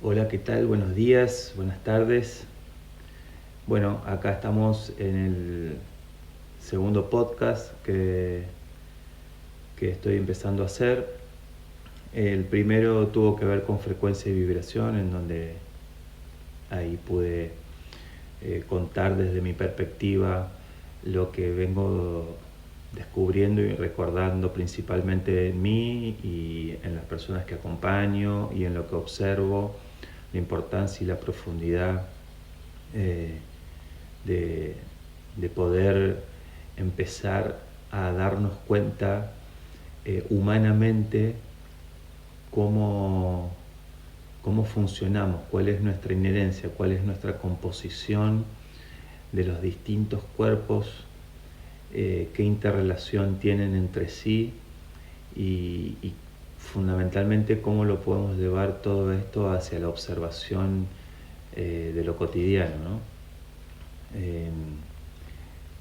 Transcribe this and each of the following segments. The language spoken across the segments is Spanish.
Hola, ¿qué tal? Buenos días, buenas tardes. Bueno, acá estamos en el segundo podcast que estoy empezando a hacer. El primero tuvo que ver con frecuencia y vibración, en donde ahí pude contar desde mi perspectiva lo que vengo descubriendo y recordando principalmente en mí y en las personas que acompaño y en lo que observo, la importancia y la profundidad eh, de, de poder empezar a darnos cuenta humanamente cómo, cómo funcionamos, cuál es nuestra inherencia, cuál es nuestra composición de los distintos cuerpos, qué interrelación tienen entre sí y fundamentalmente cómo lo podemos llevar todo esto hacia la observación de lo cotidiano, ¿no? Eh,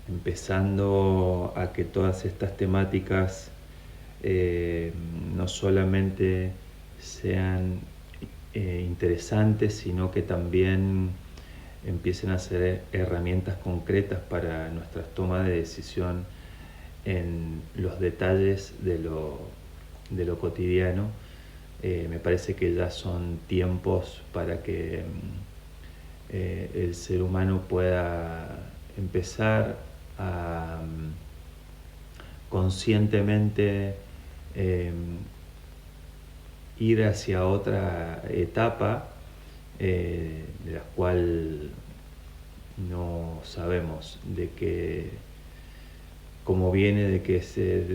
Empezando a que todas estas temáticas eh, no solamente sean interesantes, sino que también empiecen a ser herramientas concretas para nuestras tomas de decisión en los detalles de lo cotidiano. Me parece que ya son tiempos para que el ser humano pueda empezar a conscientemente eh, ir hacia otra etapa de la cual no sabemos de qué, cómo viene, de que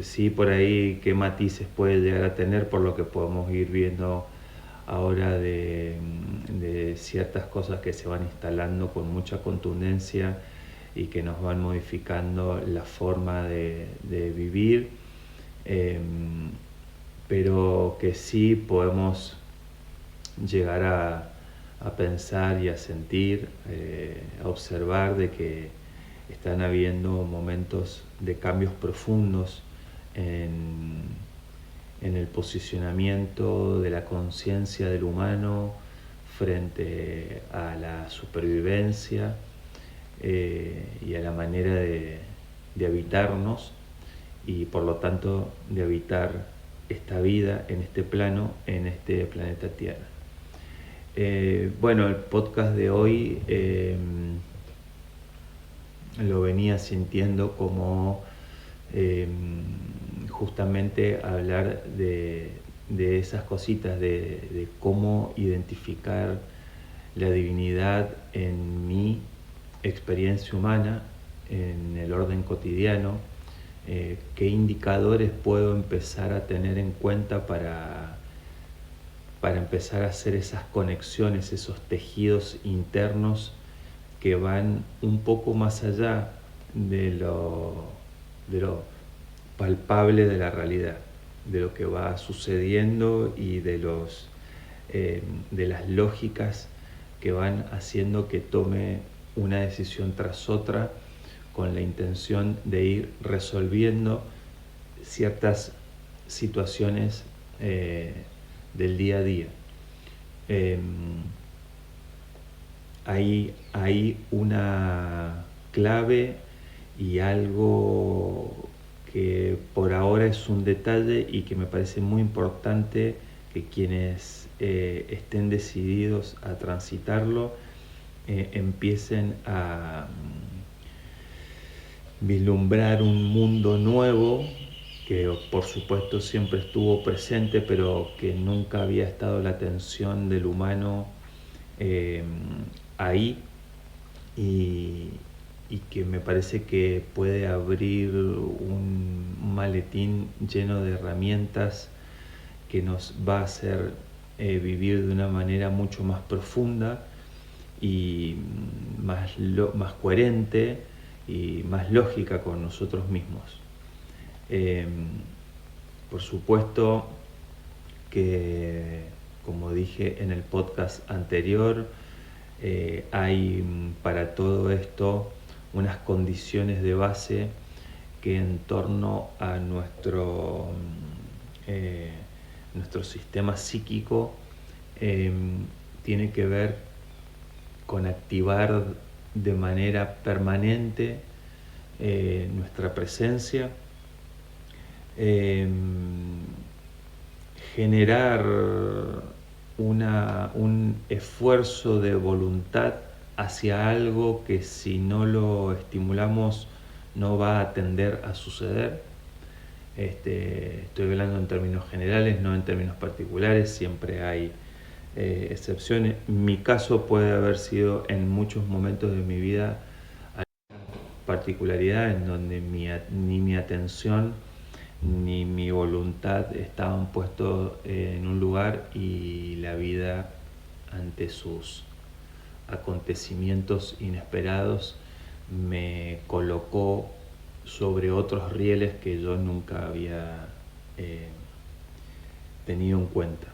sí por ahí qué matices puede llegar a tener, por lo que podemos ir viendo ahora de ciertas cosas que se van instalando con mucha contundencia y que nos van modificando la forma de vivir, eh, pero que sí podemos llegar a pensar y a sentir, a observar de que están habiendo momentos de cambios profundos en el posicionamiento de la conciencia del humano frente a la supervivencia y a la manera de habitarnos y por lo tanto de habitar esta vida en este plano, en este planeta Tierra. Bueno, el podcast de hoy lo venía sintiendo como justamente hablar de esas cositas, de cómo identificar la divinidad en mi experiencia humana, en el orden cotidiano, qué indicadores puedo empezar a tener en cuenta para empezar a hacer esas conexiones, esos tejidos internos que van un poco más allá de lo palpable de la realidad, de lo que va sucediendo y de las lógicas que van haciendo que tome una decisión tras otra con la intención de ir resolviendo ciertas situaciones del día a día. Hay una clave y algo que por ahora es un detalle y que me parece muy importante que quienes estén decididos a transitarlo empiecen a vislumbrar un mundo nuevo que por supuesto siempre estuvo presente, pero que nunca había estado la atención del humano ahí y, y que me parece que puede abrir un maletín lleno de herramientas que nos va a hacer vivir de una manera mucho más profunda y más coherente y más lógica con nosotros mismos. Eh, por supuesto que, como dije en el podcast anterior, hay para todo esto unas condiciones de base que en torno a nuestro sistema psíquico tiene que ver con activar de manera permanente nuestra presencia, generar un esfuerzo de voluntad hacia algo que si no lo estimulamos no va a tender a suceder. Estoy hablando en términos generales, no en términos particulares, siempre hay excepciones. Mi caso puede haber sido en muchos momentos de mi vida particularidad en donde ni mi atención ni mi voluntad estaban puestos en un lugar y la vida, ante sus acontecimientos inesperados, me colocó sobre otros rieles que yo nunca había tenido en cuenta.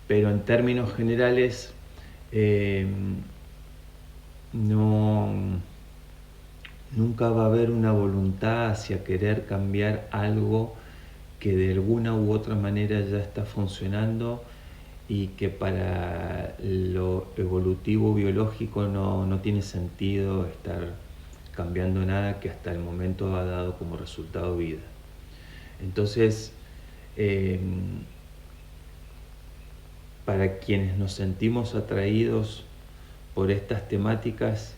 Pero en términos generales, nunca va a haber una voluntad hacia querer cambiar algo que de alguna u otra manera ya está funcionando y que para lo evolutivo biológico no tiene sentido estar cambiando nada que hasta el momento ha dado como resultado vida. Entonces, para quienes nos sentimos atraídos por estas temáticas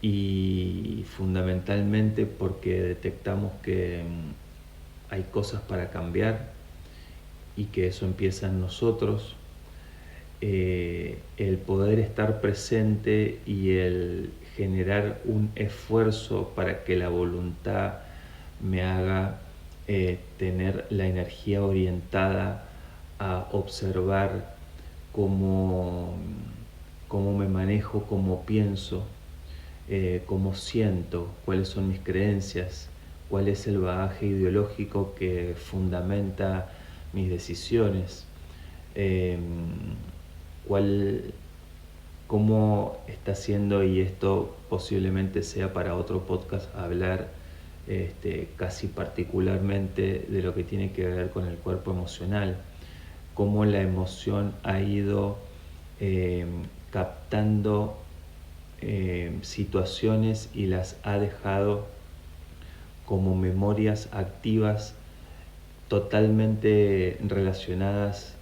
y fundamentalmente porque detectamos que hay cosas para cambiar y que eso empieza en nosotros, el poder estar presente y el generar un esfuerzo para que la voluntad me haga tener la energía orientada a observar cómo me manejo, cómo pienso, cómo siento, cuáles son mis creencias, cuál es el bagaje ideológico que fundamenta mis decisiones, cómo está siendo, y esto posiblemente sea para otro podcast, hablar casi particularmente de lo que tiene que ver con el cuerpo emocional, cómo la emoción ha ido captando situaciones y las ha dejado como memorias activas totalmente relacionadas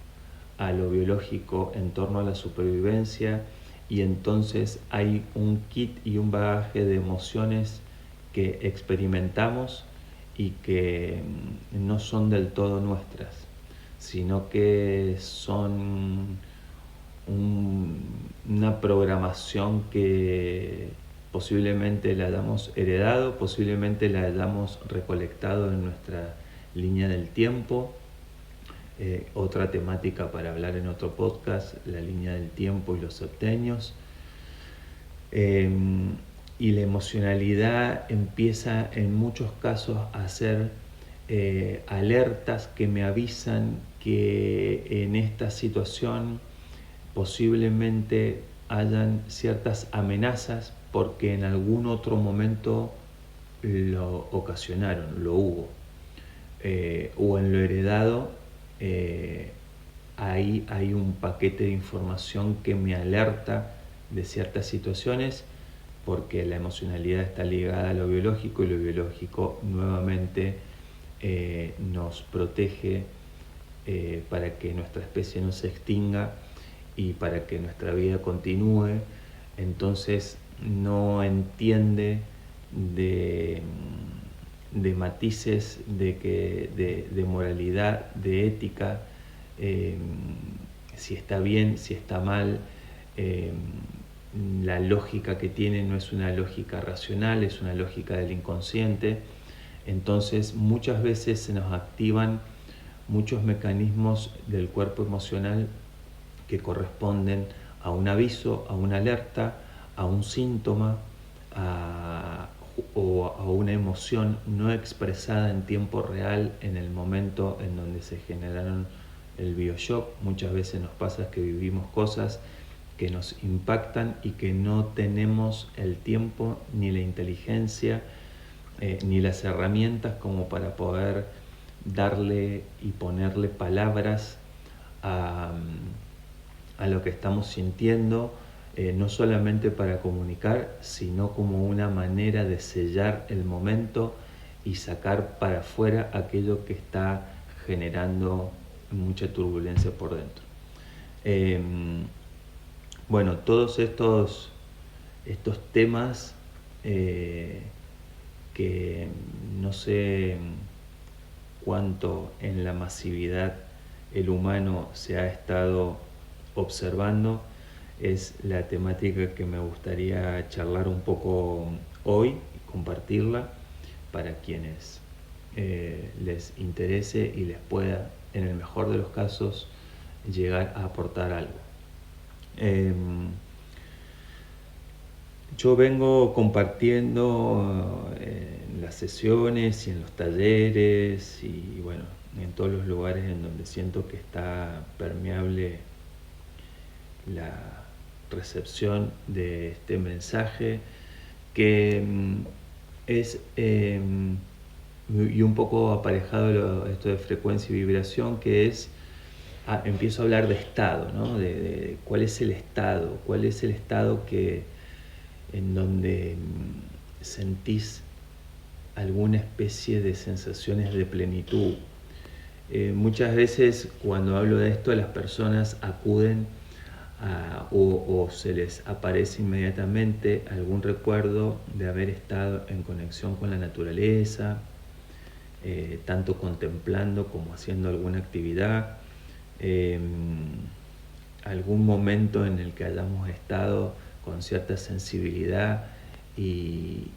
a lo biológico en torno a la supervivencia, y entonces hay un kit y un bagaje de emociones que experimentamos y que no son del todo nuestras, sino que son una programación que posiblemente la hayamos heredado, posiblemente la hayamos recolectado en nuestra línea del tiempo. Otra temática para hablar en otro podcast, la línea del tiempo y los septenios. Y la emocionalidad empieza en muchos casos a ser alertas que me avisan que en esta situación posiblemente hayan ciertas amenazas porque en algún otro momento lo ocasionaron, lo hubo, o en lo heredado. Ahí hay un paquete de información que me alerta de ciertas situaciones, porque la emocionalidad está ligada a lo biológico y lo biológico nuevamente nos protege para que nuestra especie no se extinga y para que nuestra vida continúe. Entonces no entiende de matices de moralidad, de ética, si está bien, si está mal. La lógica que tiene no es una lógica racional, es una lógica del inconsciente. Entonces muchas veces se nos activan muchos mecanismos del cuerpo emocional que corresponden a un aviso, a una alerta, a un síntoma, o a una emoción no expresada en tiempo real en el momento en donde se generaron el bioshock. Muchas veces nos pasa que vivimos cosas que nos impactan y que no tenemos el tiempo ni la inteligencia ni las herramientas como para poder darle y ponerle palabras a lo que estamos sintiendo, no solamente para comunicar, sino como una manera de sellar el momento y sacar para afuera aquello que está generando mucha turbulencia por dentro. Bueno, todos estos temas que no sé cuánto en la masividad el humano se ha estado observando, es la temática que me gustaría charlar un poco hoy y compartirla para quienes les interese y les pueda, en el mejor de los casos, llegar a aportar algo. Yo vengo compartiendo en las sesiones y en los talleres y bueno, en todos los lugares en donde siento que está permeable la recepción de este mensaje, que es y un poco aparejado esto de frecuencia y vibración, que es empiezo a hablar de estado, ¿no? De cuál es el estado en donde sentís alguna especie de sensaciones de plenitud. Muchas veces cuando hablo de esto, las personas acuden o se les aparece inmediatamente algún recuerdo de haber estado en conexión con la naturaleza, tanto contemplando como haciendo alguna actividad, algún momento en el que hayamos estado con cierta sensibilidad y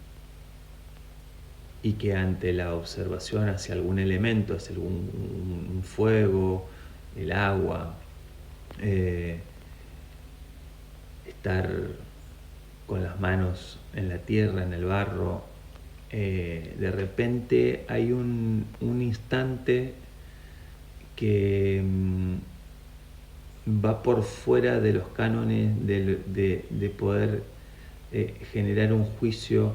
que ante la observación hacia algún elemento, hacia un fuego, el agua, estar con las manos en la tierra, en el barro, de repente hay un instante que va por fuera de los cánones de poder generar un juicio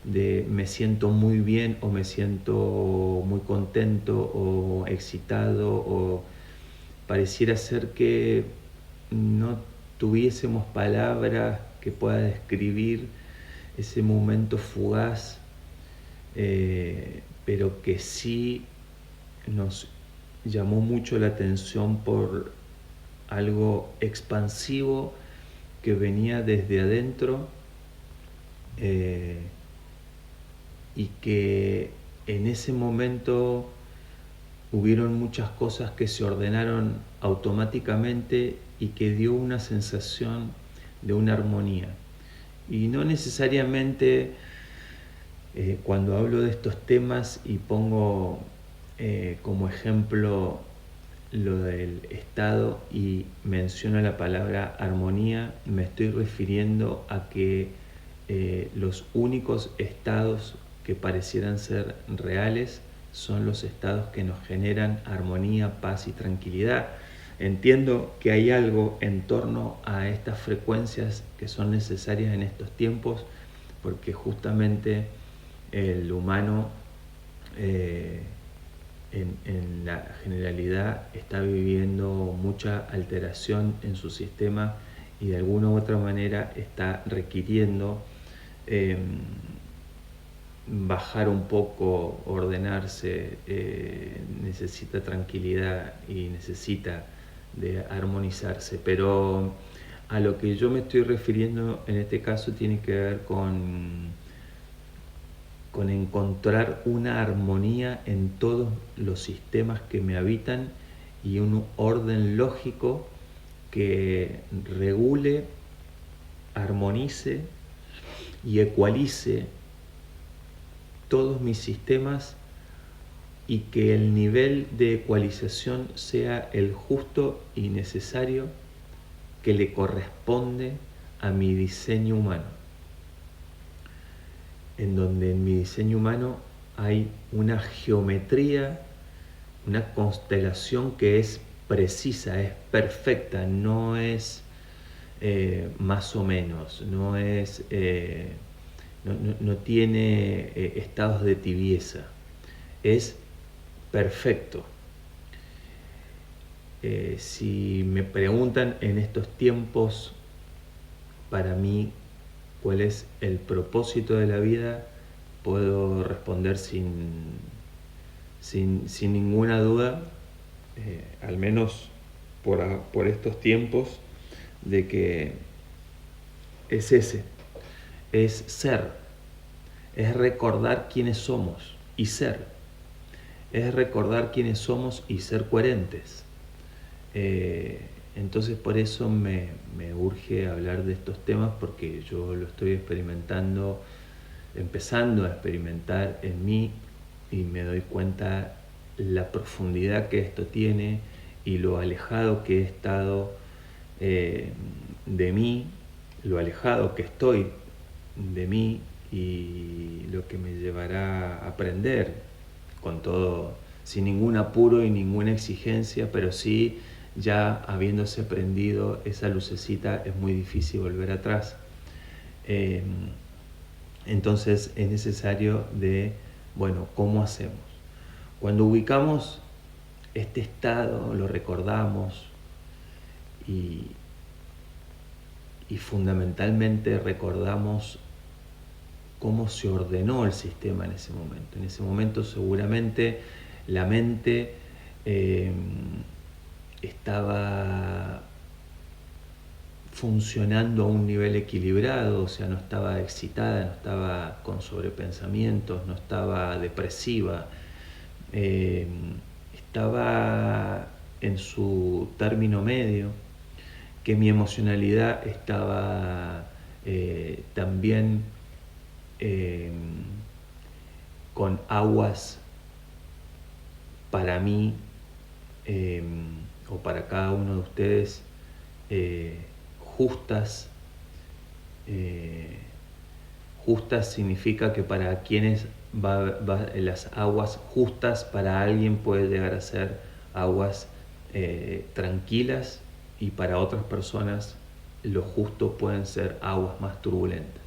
de me siento muy bien o me siento muy contento o excitado, o pareciera ser que no tuviésemos palabras que pueda describir ese momento fugaz, pero que sí nos llamó mucho la atención por algo expansivo que venía desde adentro, y que en ese momento hubieron muchas cosas que se ordenaron automáticamente y que dio una sensación de una armonía. Y no necesariamente cuando hablo de estos temas y pongo como ejemplo lo del estado y menciono la palabra armonía, me estoy refiriendo a que los únicos estados que parecieran ser reales son los estados que nos generan armonía, paz y tranquilidad. Entiendo que hay algo en torno a estas frecuencias que son necesarias en estos tiempos, porque justamente el humano en la generalidad está viviendo mucha alteración en su sistema y de alguna u otra manera está requiriendo bajar un poco, ordenarse, necesita tranquilidad y necesita de armonizarse, pero a lo que yo me estoy refiriendo en este caso tiene que ver con encontrar una armonía en todos los sistemas que me habitan y un orden lógico que regule, armonice y ecualice todos mis sistemas, y que el nivel de ecualización sea el justo y necesario que le corresponde a mi diseño humano, en donde en mi diseño humano hay una geometría, una constelación que es precisa, es perfecta, no es más o menos, no es no tiene estados de tibieza, es perfecto. Si me preguntan en estos tiempos, para mí, cuál es el propósito de la vida, puedo responder sin ninguna duda, al menos por estos tiempos, de que es ese, es ser, es recordar quiénes somos y ser, es recordar quiénes somos y ser coherentes. Entonces por eso me urge hablar de estos temas, porque yo lo estoy experimentando, empezando a experimentar en mí, y me doy cuenta la profundidad que esto tiene y lo alejado que he estado de mí, lo alejado que estoy de mí, y lo que me llevará a aprender, con todo, sin ningún apuro y ninguna exigencia, pero sí ya habiéndose prendido esa lucecita es muy difícil volver atrás. Entonces es necesario de, bueno, ¿cómo hacemos? Cuando ubicamos este estado, lo recordamos y fundamentalmente recordamos cómo se ordenó el sistema en ese momento. En ese momento seguramente la mente estaba funcionando a un nivel equilibrado, o sea, no estaba excitada, no estaba con sobrepensamientos, no estaba depresiva, estaba en su término medio, que mi emocionalidad estaba también con aguas para mí o para cada uno de ustedes justas. Justas significa que para quienes las aguas justas para alguien puede llegar a ser aguas tranquilas, y para otras personas lo justo pueden ser aguas más turbulentas.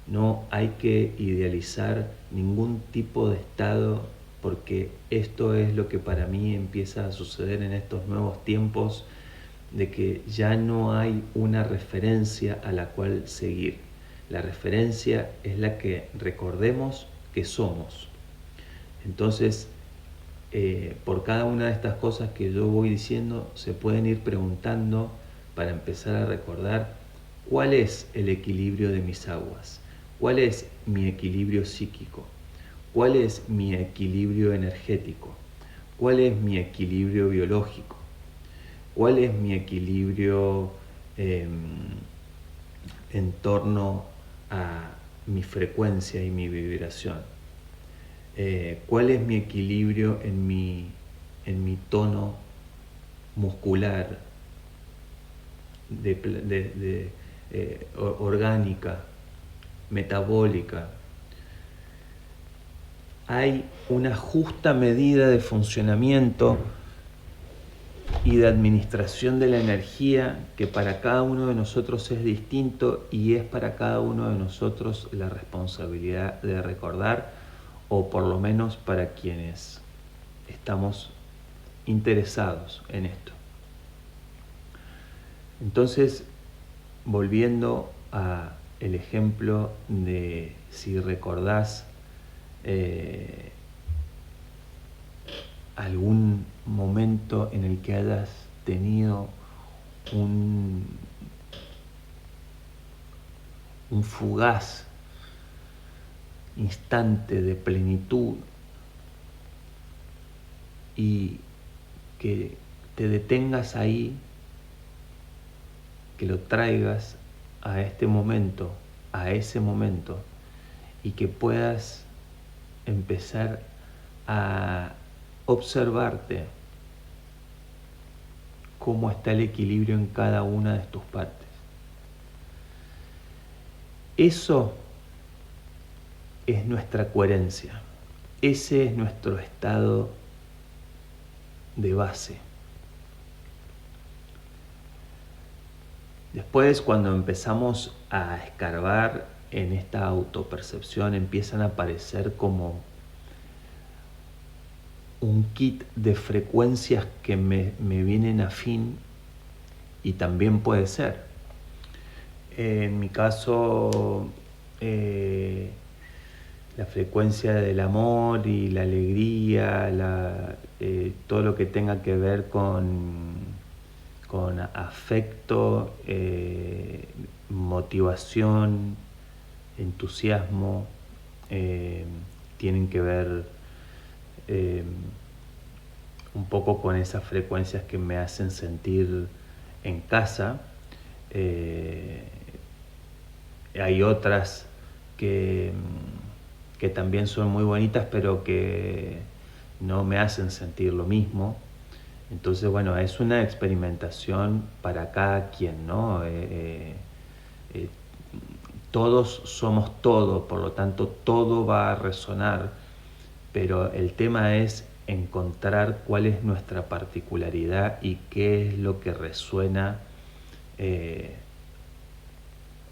No hay que idealizar ningún tipo de estado, porque esto es lo que para mí empieza a suceder en estos nuevos tiempos, de que ya no hay una referencia a la cual seguir. La referencia es la que recordemos que somos. Entonces, por cada una de estas cosas que yo voy diciendo, se pueden ir preguntando para empezar a recordar cuál es el equilibrio de mis aguas, cuál es mi equilibrio psíquico, cuál es mi equilibrio energético, cuál es mi equilibrio biológico, cuál es mi equilibrio en torno a mi frecuencia y mi vibración, cuál es mi equilibrio en mi tono muscular, orgánica, metabólica. Hay una justa medida de funcionamiento y de administración de la energía que para cada uno de nosotros es distinto, y es para cada uno de nosotros la responsabilidad de recordar, o por lo menos para quienes estamos interesados en esto. Entonces, volviendo a el ejemplo de si recordás algún momento en el que hayas tenido un fugaz instante de plenitud, y que te detengas ahí, que lo traigas a este momento, a ese momento, y que puedas empezar a observarte cómo está el equilibrio en cada una de tus partes. Eso es nuestra coherencia, ese es nuestro estado de base. Después, cuando empezamos a escarbar en esta autopercepción, empiezan a aparecer como un kit de frecuencias que me vienen afín, y también puede ser. En mi caso, la frecuencia del amor y la alegría, todo lo que tenga que ver con afecto, motivación, entusiasmo, tienen que ver un poco con esas frecuencias que me hacen sentir en casa. Hay otras que también son muy bonitas, pero que no me hacen sentir lo mismo. Entonces, bueno, es una experimentación para cada quien, ¿no? Todos somos todo, por lo tanto todo va a resonar, pero el tema es encontrar cuál es nuestra particularidad y qué es lo que resuena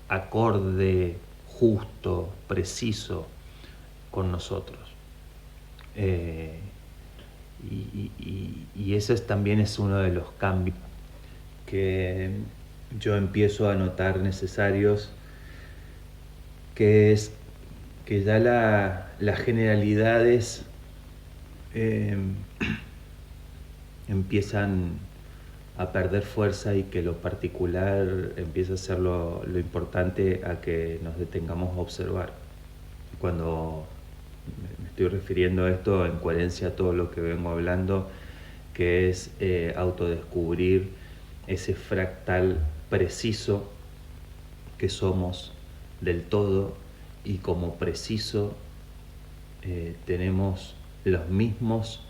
acorde, justo, preciso con nosotros. Y ese también es uno de los cambios que yo empiezo a notar necesarios, que es que ya las generalidades empiezan a perder fuerza y que lo particular empieza a ser lo importante a que nos detengamos a observar. Cuando me estoy refiriendo a esto en coherencia a todo lo que vengo hablando, que es autodescubrir ese fractal preciso que somos del todo, y como preciso tenemos los mismos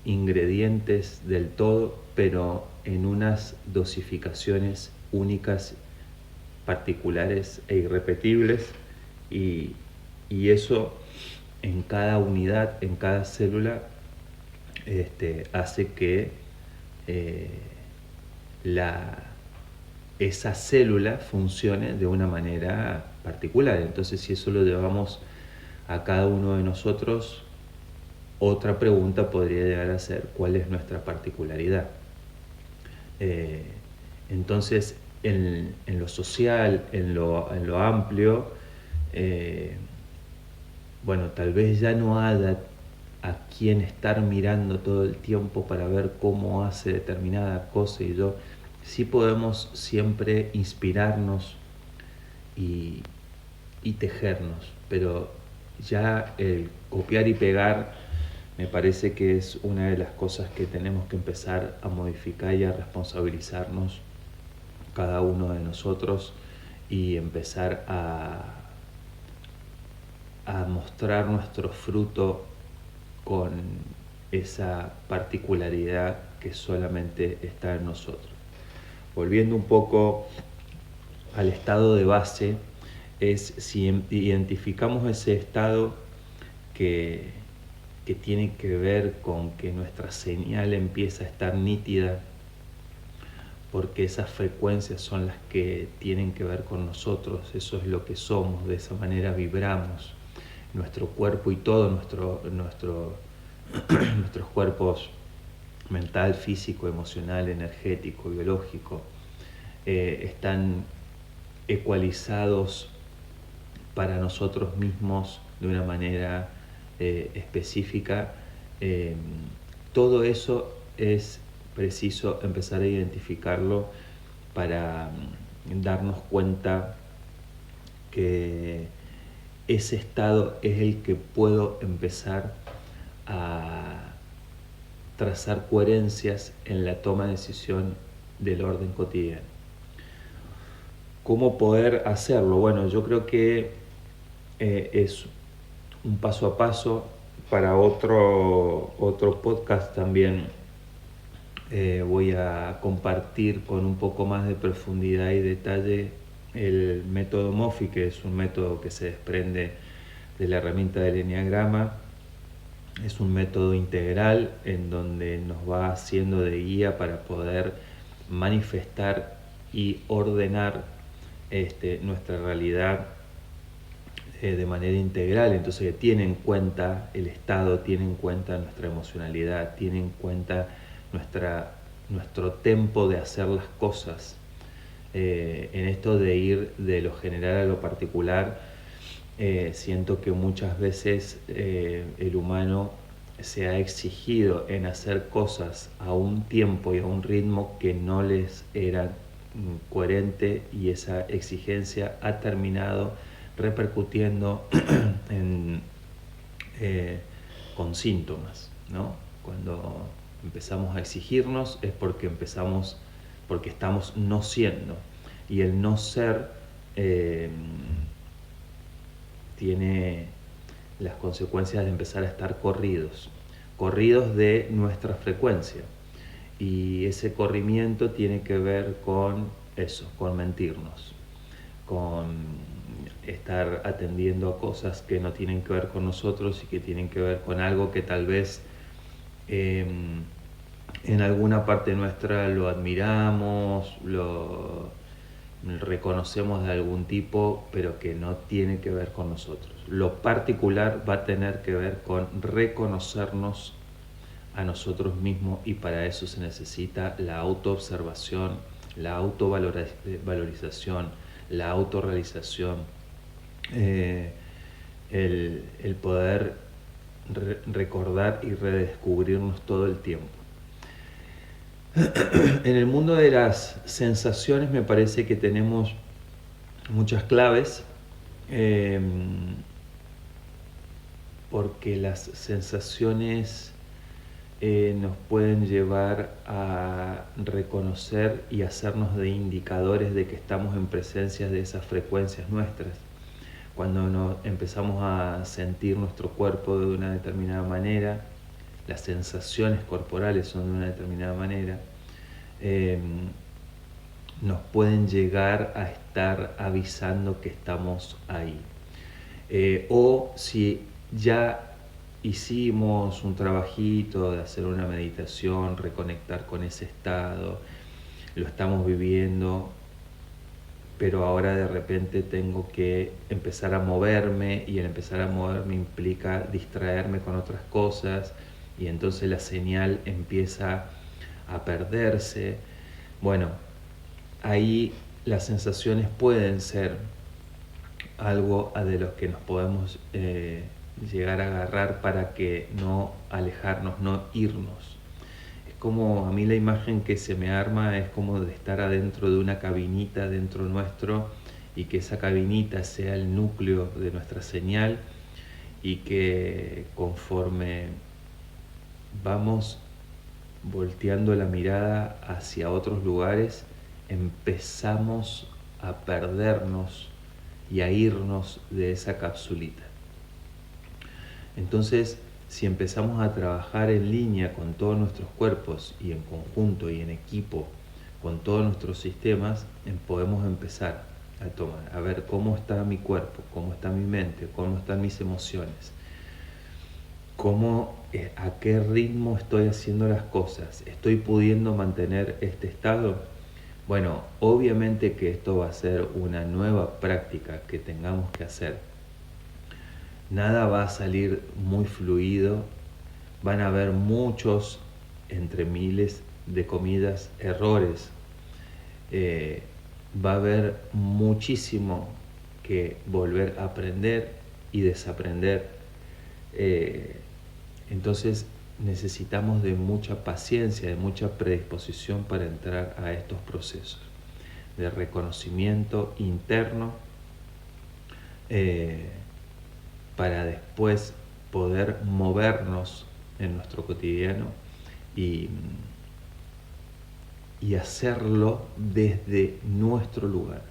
ingredientes del todo, pero en unas dosificaciones únicas, particulares e irrepetibles, y eso en cada unidad, en cada célula, hace que esa célula funcione de una manera particular. Entonces, si eso lo llevamos a cada uno de nosotros, otra pregunta podría llegar a ser: ¿cuál es nuestra particularidad? Entonces, en lo social, en lo amplio, bueno, tal vez ya no haya a quien estar mirando todo el tiempo para ver cómo hace determinada cosa, y sí podemos siempre inspirarnos y tejernos, pero ya el copiar y pegar me parece que es una de las cosas que tenemos que empezar a modificar y a responsabilizarnos cada uno de nosotros, y empezar a mostrar nuestro fruto con esa particularidad que solamente está en nosotros. Volviendo un poco al estado de base, es si identificamos ese estado que tiene que ver con que nuestra señal empieza a estar nítida, porque esas frecuencias son las que tienen que ver con nosotros, eso es lo que somos, de esa manera vibramos. Nuestro cuerpo y todo nuestros cuerpos mental, físico, emocional, energético, biológico, están ecualizados para nosotros mismos de una manera específica. Todo eso es preciso empezar a identificarlo para darnos cuenta que ese estado es el que puedo empezar a trazar coherencias en la toma de decisión del orden cotidiano. ¿Cómo poder hacerlo? Bueno, yo creo que es un paso a paso. Para otro podcast también voy a compartir con un poco más de profundidad y detalle el método MOFI, que es un método que se desprende de la herramienta del Eneagrama. Es un método integral en donde nos va haciendo de guía para poder manifestar y ordenar nuestra realidad de manera integral, entonces que tiene en cuenta el estado, tiene en cuenta nuestra emocionalidad, tiene en cuenta nuestro tempo de hacer las cosas. En esto de ir de lo general a lo particular, siento que muchas veces el humano se ha exigido en hacer cosas a un tiempo y a un ritmo que no les era coherente, y esa exigencia ha terminado repercutiendo en, con síntomas, ¿no? Cuando empezamos a exigirnos es porque estamos no siendo, y el no ser tiene las consecuencias de empezar a estar corridos de nuestra frecuencia, y ese corrimiento tiene que ver con eso, con mentirnos, con estar atendiendo a cosas que no tienen que ver con nosotros y que tienen que ver con algo que tal vez en alguna parte nuestra lo admiramos, lo reconocemos de algún tipo, pero que no tiene que ver con nosotros. Lo particular va a tener que ver con reconocernos a nosotros mismos, y para eso se necesita la autoobservación, la autovalorización, la autorrealización, el poder recordar y redescubrirnos todo el tiempo. En el mundo de las sensaciones me parece que tenemos muchas claves, porque las sensaciones nos pueden llevar a reconocer y hacernos de indicadores de que estamos en presencia de esas frecuencias nuestras. Cuando empezamos a sentir nuestro cuerpo de una determinada manera, las sensaciones corporales son de una determinada manera, nos pueden llegar a estar avisando que estamos ahí. O si ya hicimos un trabajito de hacer una meditación, reconectar con ese estado, lo estamos viviendo, pero ahora de repente tengo que empezar a moverme, y el empezar a moverme implica distraerme con otras cosas, y entonces la señal empieza a perderse. Bueno, ahí las sensaciones pueden ser algo de los que nos podemos llegar a agarrar para que no alejarnos, no irnos. Es como, a mí la imagen que se me arma es como de estar adentro de una cabinita dentro nuestro, y que esa cabinita sea el núcleo de nuestra señal, y que conforme vamos volteando la mirada hacia otros lugares, empezamos a perdernos y a irnos de esa capsulita. Entonces, si empezamos a trabajar en línea con todos nuestros cuerpos, y en conjunto y en equipo con todos nuestros sistemas, podemos empezar a tomar, a ver cómo está mi cuerpo, cómo está mi mente, cómo están mis emociones, a qué ritmo estoy haciendo las cosas, ¿estoy pudiendo mantener este estado? Bueno, obviamente que esto va a ser una nueva práctica que tengamos que hacer. Nada va a salir muy fluido, van a haber muchos, entre miles de comillas, errores. Va a haber muchísimo que volver a aprender y desaprender. Entonces necesitamos de mucha paciencia, de mucha predisposición para entrar a estos procesos de reconocimiento interno, para después poder movernos en nuestro cotidiano y hacerlo desde nuestro lugar.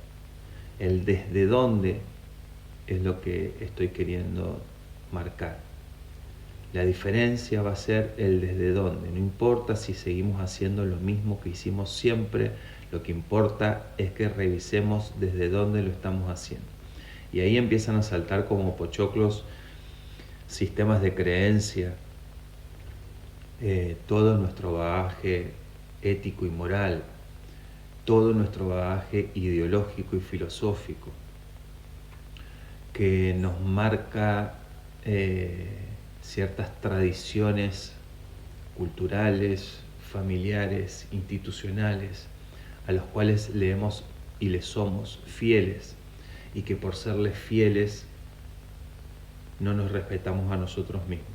El desde dónde es lo que estoy queriendo marcar. La diferencia va a ser el desde dónde. No importa si seguimos haciendo lo mismo que hicimos siempre, lo que importa es que revisemos desde dónde lo estamos haciendo. Y ahí empiezan a saltar como pochoclos sistemas de creencia, todo nuestro bagaje ético y moral, todo nuestro bagaje ideológico y filosófico, que nos marca ciertas tradiciones culturales, familiares, institucionales, a los cuales le hemos y le somos fieles, y que por serles fieles no nos respetamos a nosotros mismos.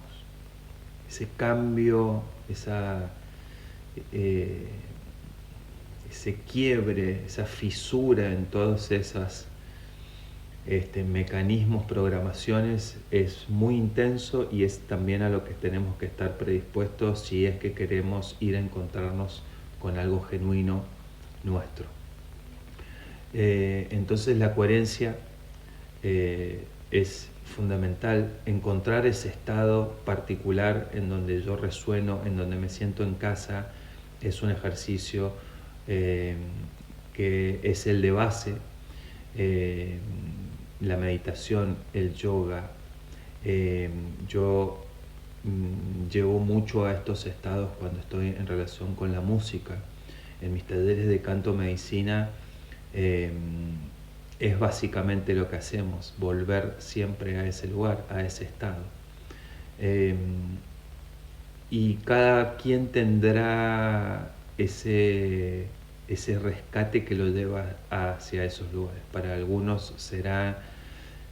Ese cambio, ese quiebre, esa fisura en todos esos mecanismos, programaciones, es muy intenso, y es también a lo que tenemos que estar predispuestos si es que queremos ir a encontrarnos con algo genuino nuestro. Entonces la coherencia es fundamental. Encontrar ese estado particular en donde yo resueno, en donde me siento en casa, es un ejercicio que es el de base. La meditación, el yoga, yo llevo mucho a estos estados cuando estoy en relación con la música. En mis talleres de canto medicina es básicamente lo que hacemos, volver siempre a ese lugar, a ese estado. Y cada quien tendrá ese rescate que lo lleva hacia esos lugares. Para algunos será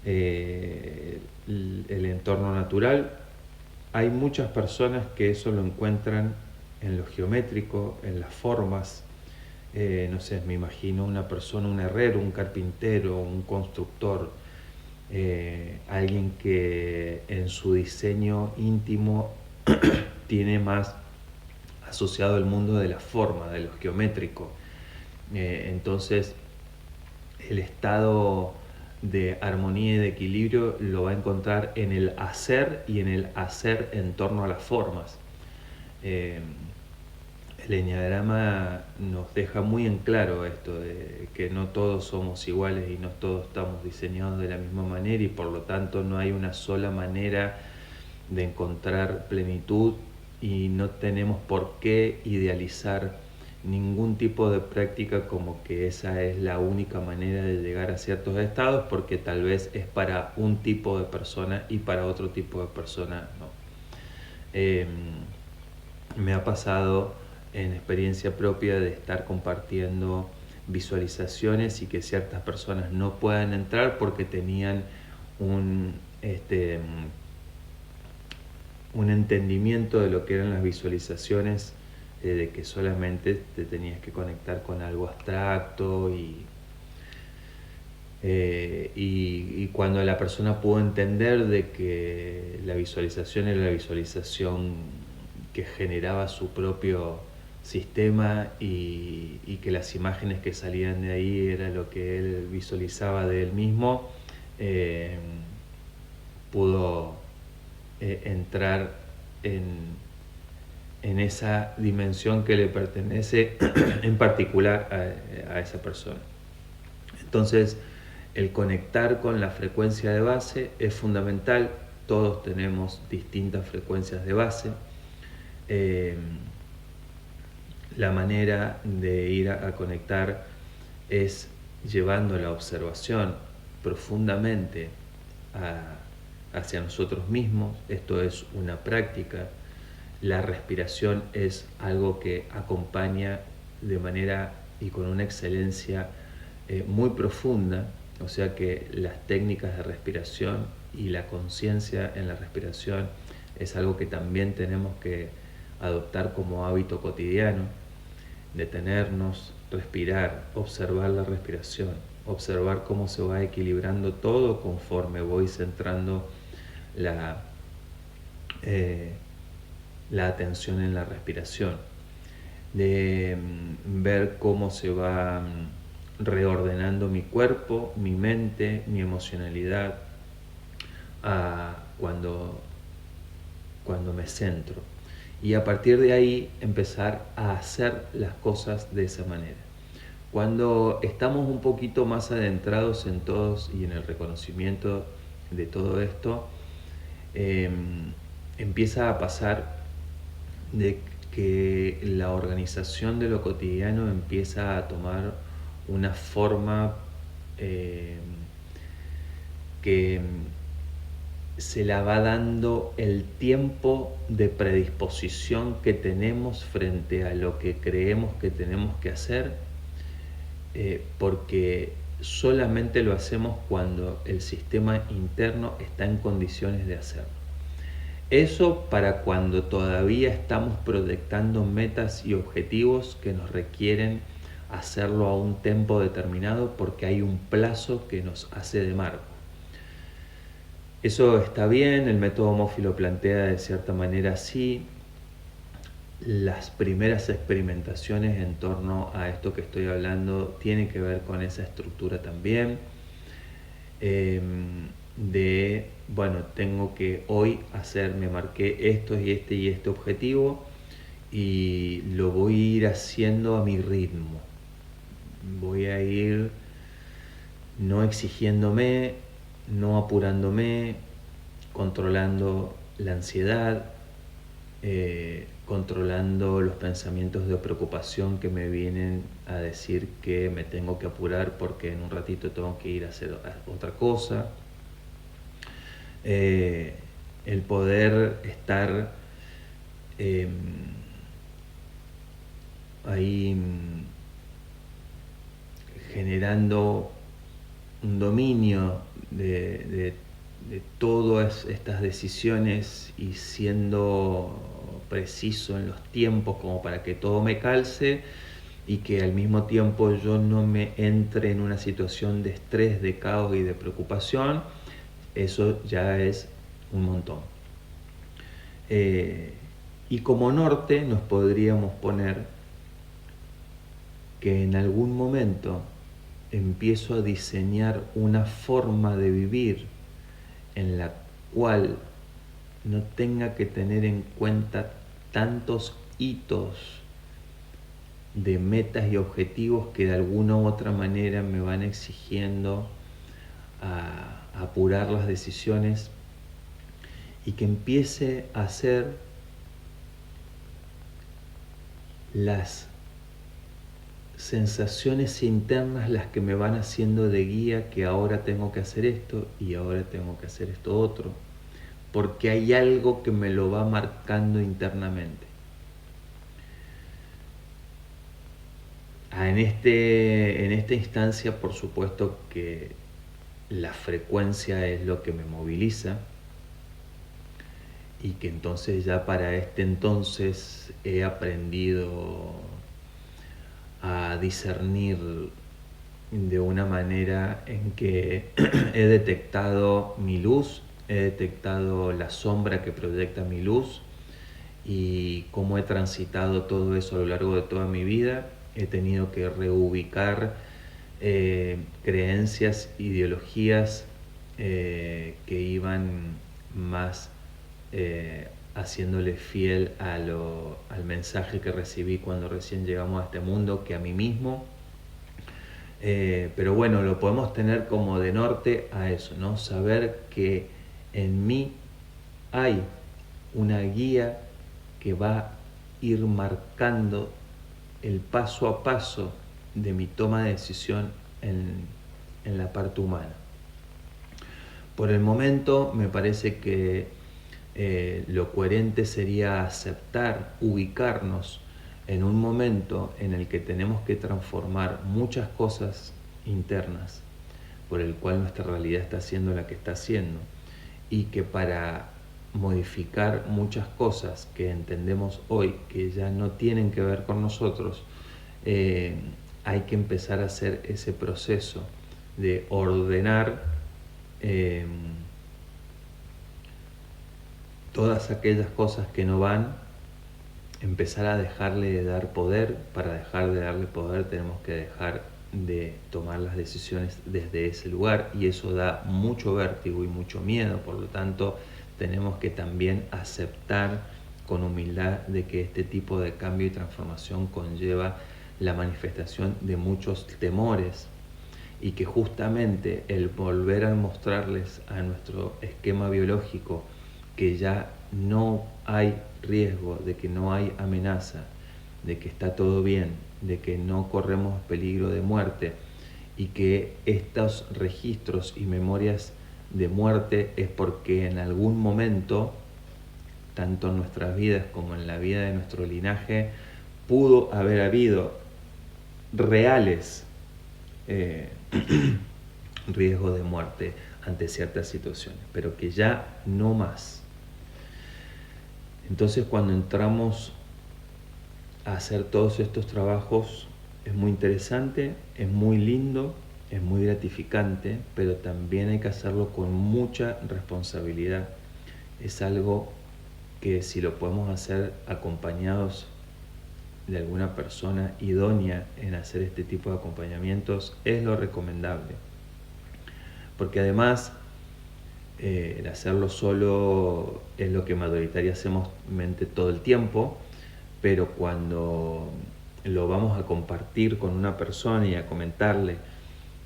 el entorno natural. Hay muchas personas que eso lo encuentran en lo geométrico, en las formas. No sé, me imagino una persona, un herrero, un carpintero, un constructor, alguien que en su diseño íntimo tiene más asociado el mundo de la forma, de lo geométrico. Entonces, el estado de armonía y de equilibrio lo va a encontrar en el hacer, y en el hacer en torno a las formas. El eneagrama nos deja muy en claro esto de que no todos somos iguales y no todos estamos diseñados de la misma manera, y por lo tanto no hay una sola manera de encontrar plenitud, y no tenemos por qué idealizar ningún tipo de práctica como que esa es la única manera de llegar a ciertos estados, porque tal vez es para un tipo de persona y para otro tipo de persona no. Me ha pasado en experiencia propia de estar compartiendo visualizaciones y que ciertas personas no puedan entrar porque tenían un entendimiento de lo que eran las visualizaciones, de que solamente te tenías que conectar con algo abstracto, y cuando la persona pudo entender de que la visualización era la visualización que generaba su propio sistema, y que las imágenes que salían de ahí era lo que él visualizaba de él mismo, pudo entrar en esa dimensión que le pertenece en particular a esa persona. Entonces, el conectar con la frecuencia de base es fundamental. Todos tenemos distintas frecuencias de base. La manera de ir a conectar es llevando la observación profundamente hacia nosotros mismos. Esto es una práctica. La respiración es algo que acompaña de manera y con una excelencia muy profunda. O sea que las técnicas de respiración y la conciencia en la respiración es algo que también tenemos que adoptar como hábito cotidiano. Detenernos, respirar, observar la respiración, observar cómo se va equilibrando todo conforme voy centrando la atención en la respiración, de ver cómo se va reordenando mi cuerpo, mi mente, mi emocionalidad cuando me centro, y a partir de ahí empezar a hacer las cosas de esa manera. Cuando estamos un poquito más adentrados en todos y en el reconocimiento de todo esto, empieza a pasar de que la organización de lo cotidiano empieza a tomar una forma que se la va dando el tiempo de predisposición que tenemos frente a lo que creemos que tenemos que hacer, porque solamente lo hacemos cuando el sistema interno está en condiciones de hacerlo. Eso para cuando todavía estamos proyectando metas y objetivos que nos requieren hacerlo a un tiempo determinado porque hay un plazo que nos hace de marco. Eso está bien, el método Murphy lo plantea de cierta manera así. Las primeras experimentaciones en torno a esto que estoy hablando tienen que ver con esa estructura también. Bueno, tengo que hoy me marqué esto y este objetivo y lo voy a ir haciendo a mi ritmo. Voy a ir no exigiéndome, no apurándome, controlando la ansiedad, controlando los pensamientos de preocupación que me vienen a decir que me tengo que apurar porque en un ratito tengo que ir a hacer otra cosa. El poder estar ahí generando un dominio de todas estas decisiones y siendo preciso en los tiempos como para que todo me calce y que al mismo tiempo yo no me entre en una situación de estrés, de caos y de preocupación, eso ya es un montón. Y como norte nos podríamos poner que en algún momento empiezo a diseñar una forma de vivir en la cual no tenga que tener en cuenta tantos hitos de metas y objetivos que de alguna u otra manera me van exigiendo a apurar las decisiones y que empiece a hacer las sensaciones internas las que me van haciendo de guía, que ahora tengo que hacer esto y ahora tengo que hacer esto otro, porque hay algo que me lo va marcando internamente. En esta instancia, por supuesto que la frecuencia es lo que me moviliza y que entonces ya para este entonces he aprendido a discernir de una manera en que he detectado mi luz, he detectado la sombra que proyecta mi luz y cómo he transitado todo eso a lo largo de toda mi vida. He tenido que reubicar creencias, ideologías que iban más haciéndole fiel al mensaje que recibí cuando recién llegamos a este mundo que a mí mismo. Pero bueno, lo podemos tener como de norte a eso, ¿no? Saber que en mí hay una guía que va a ir marcando el paso a paso de mi toma de decisión en la parte humana. Por el momento me parece que lo coherente sería aceptar, ubicarnos en un momento en el que tenemos que transformar muchas cosas internas por el cual nuestra realidad está siendo la que está siendo y que para modificar muchas cosas que entendemos hoy que ya no tienen que ver con nosotros, hay que empezar a hacer ese proceso de ordenar todas aquellas cosas que no van, empezar a dejarle de dar poder. Para dejar de darle poder tenemos que dejar de tomar las decisiones desde ese lugar y eso da mucho vértigo y mucho miedo. Por lo tanto, tenemos que también aceptar con humildad de que este tipo de cambio y transformación conlleva la manifestación de muchos temores y que justamente el volver a mostrarles a nuestro esquema biológico que ya no hay riesgo, de que no hay amenaza, de que está todo bien, de que no corremos peligro de muerte y que estos registros y memorias de muerte es porque en algún momento, tanto en nuestras vidas como en la vida de nuestro linaje, pudo haber habido reales riesgos de muerte ante ciertas situaciones, pero que ya no más. Entonces, cuando entramos a hacer todos estos trabajos, es muy interesante, es muy lindo, es muy gratificante, pero también hay que hacerlo con mucha responsabilidad. Es algo que si lo podemos hacer acompañados de alguna persona idónea en hacer este tipo de acompañamientos, es lo recomendable. Porque además, el hacerlo solo es lo que mayoritariamente hacemos todo el tiempo, pero cuando lo vamos a compartir con una persona y a comentarle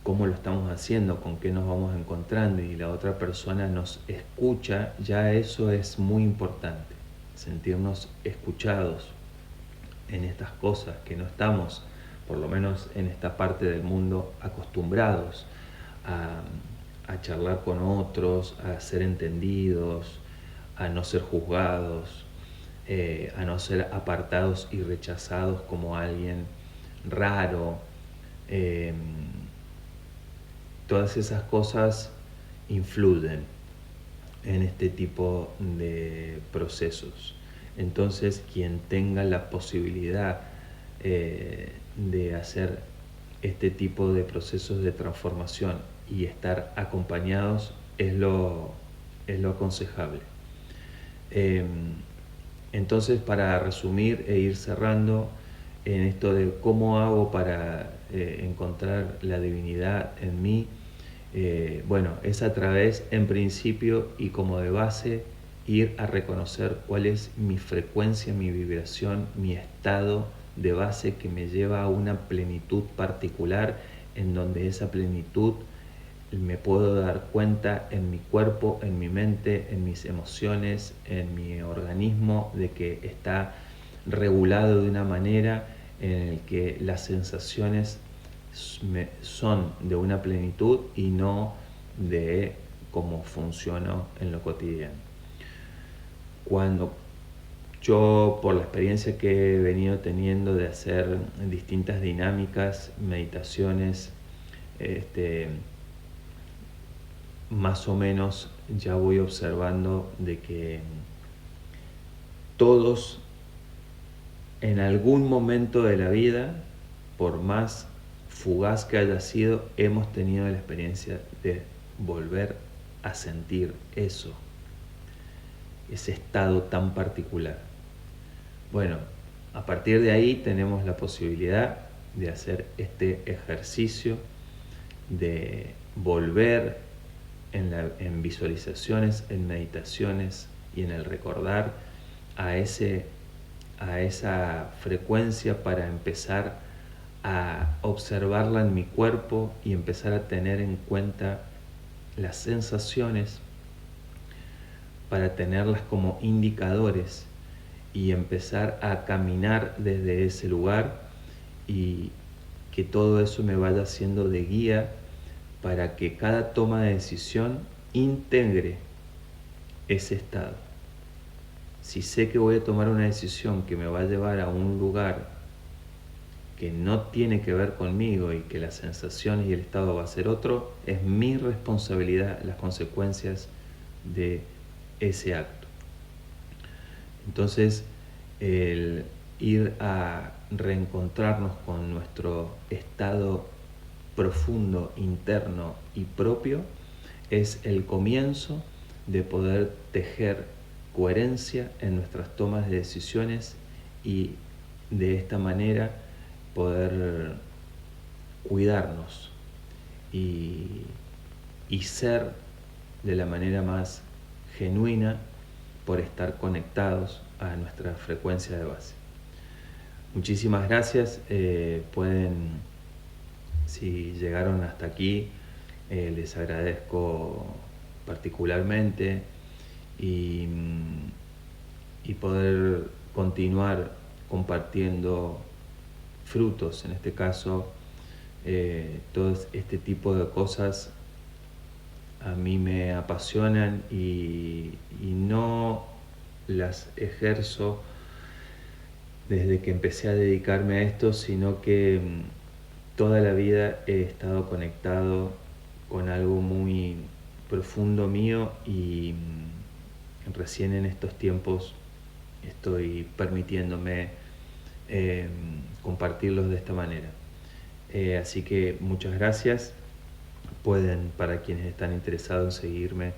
cómo lo estamos haciendo, con qué nos vamos encontrando y la otra persona nos escucha, ya eso es muy importante, sentirnos escuchados en estas cosas que no estamos, por lo menos en esta parte del mundo, acostumbrados a charlar con otros, a ser entendidos, a no ser juzgados, a no ser apartados y rechazados como alguien raro. Todas esas cosas influyen en este tipo de procesos. Entonces, quien tenga la posibilidad de hacer este tipo de procesos de transformación y estar acompañados es lo aconsejable. Entonces, para resumir e ir cerrando en esto de cómo hago para encontrar la divinidad en mí, bueno, es a través, en principio y como de base, ir a reconocer cuál es mi frecuencia, mi vibración, mi estado de base que me lleva a una plenitud particular, en donde esa plenitud me puedo dar cuenta en mi cuerpo, en mi mente, en mis emociones, en mi organismo, de que está regulado de una manera en la que las sensaciones son de una plenitud y no de cómo funciono en lo cotidiano. Cuando yo, por la experiencia que he venido teniendo de hacer distintas dinámicas, meditaciones, más o menos ya voy observando de que todos en algún momento de la vida, por más fugaz que haya sido, hemos tenido la experiencia de volver a sentir eso, ese estado tan particular. Bueno, a partir de ahí tenemos la posibilidad de hacer este ejercicio de volver en visualizaciones, en meditaciones y en el recordar a esa frecuencia para empezar a observarla en mi cuerpo y empezar a tener en cuenta las sensaciones para tenerlas como indicadores y empezar a caminar desde ese lugar y que todo eso me vaya siendo de guía para que cada toma de decisión integre ese estado. Si sé que voy a tomar una decisión que me va a llevar a un lugar que no tiene que ver conmigo y que las sensaciones y el estado va a ser otro, es mi responsabilidad las consecuencias de ese acto. Entonces, el ir a reencontrarnos con nuestro estado profundo, interno y propio es el comienzo de poder tejer coherencia en nuestras tomas de decisiones y de esta manera poder cuidarnos y ser de la manera más genuina por estar conectados a nuestra frecuencia de base. Muchísimas gracias. Pueden, si llegaron hasta aquí, les agradezco particularmente y poder continuar compartiendo frutos, en este caso, todo este tipo de cosas a mí me apasionan y no las ejerzo desde que empecé a dedicarme a esto, sino que toda la vida he estado conectado con algo muy profundo mío y recién en estos tiempos estoy permitiéndome compartirlos de esta manera. Así que muchas gracias. Pueden, para quienes están interesados, seguirme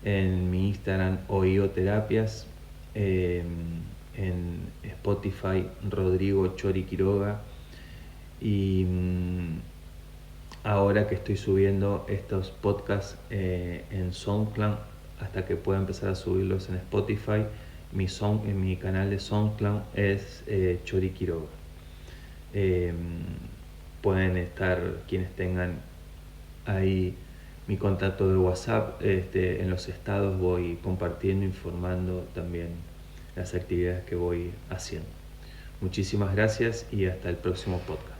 en mi Instagram OIOterapias, en Spotify Rodrigo Chori Quiroga, y ahora que estoy subiendo estos podcasts en SoundCloud, hasta que pueda empezar a subirlos en Spotify, en mi canal de SoundCloud es Chori Quiroga. Pueden estar, quienes tengan ahí mi contacto de WhatsApp, en los estados voy compartiendo, informando también las actividades que voy haciendo. Muchísimas gracias y hasta el próximo podcast.